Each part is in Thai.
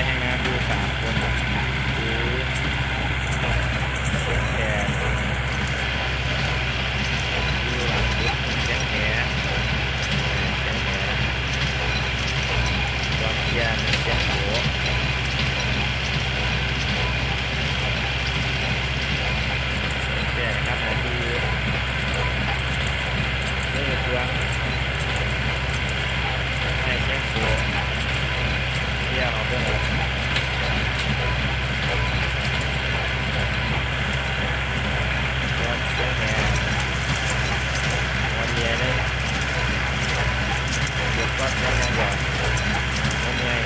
ให้งานดู3 คนคือเสียงแขนดูหลังสุดเสียงแขนจอมเทียนเสียงโหแต่ครับผมคือเรื่องเครื่องให้เสียงโหเที่ยวเอาเรื่องอะไรก็เสียงแหนวันเย็นเลยเดี๋ยวก็เสียงยังหยอดวันเย็น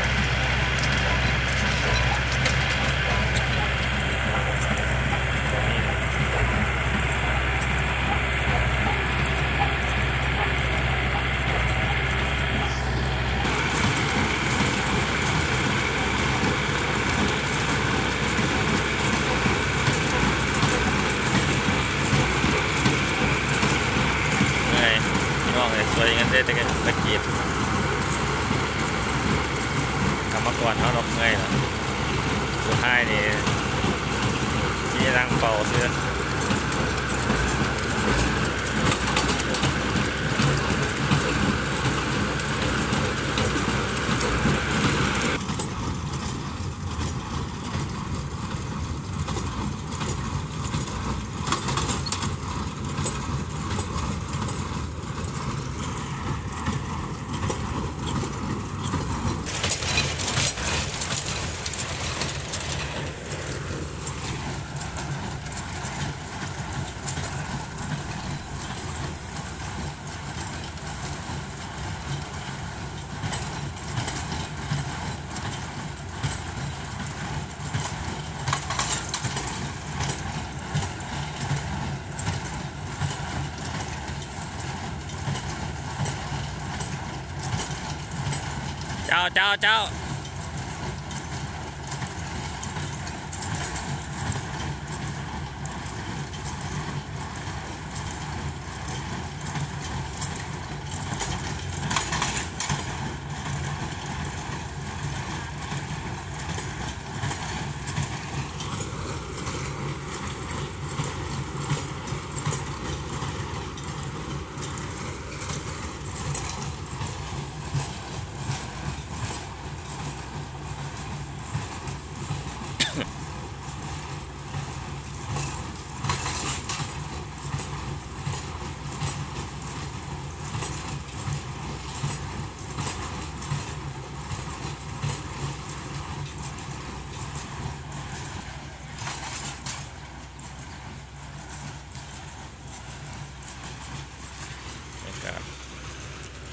สวยงั้นได้แต่กันตะเกียบทำมาก่อนเขาดอกเงยล่ะสุดท้ายนี่ที่รังเป่าเสื้อเจ้า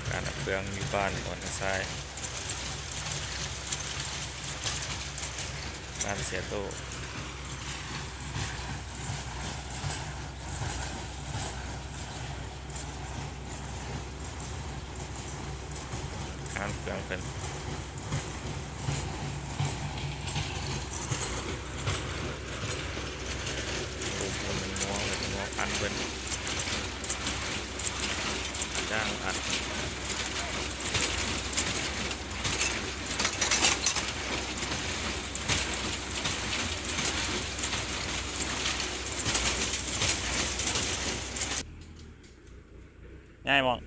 การดับเพลิงอยู่บ้านก่อนซ้ายบ้านเสียโตการเครื่องเป็นมัวพันเป็นจ้างอัดง่ายมอง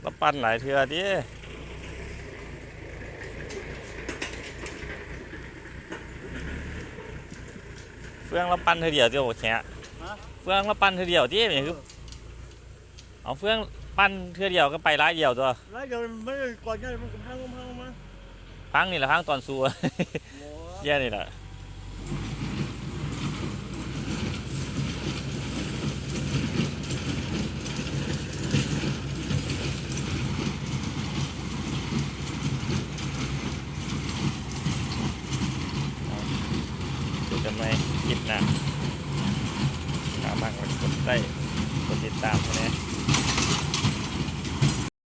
แล้วปั้นหลายเทือดิเฟืองแล้วปั้นเทือเดียวที่โอเคเฟืองแล้วปั้นเทือเดียวที่อย่างคือเอาเฟืองปั้นเทือเดียวก็ไปร้ายเดียวตัวร้ายเดียวไม่ได้ก่อนใช่มันพังมาพังนี่แหละพังตอนซัวแย่นี่แหละจะไม่คิดนะสามารถกดได้กดติดตามนะ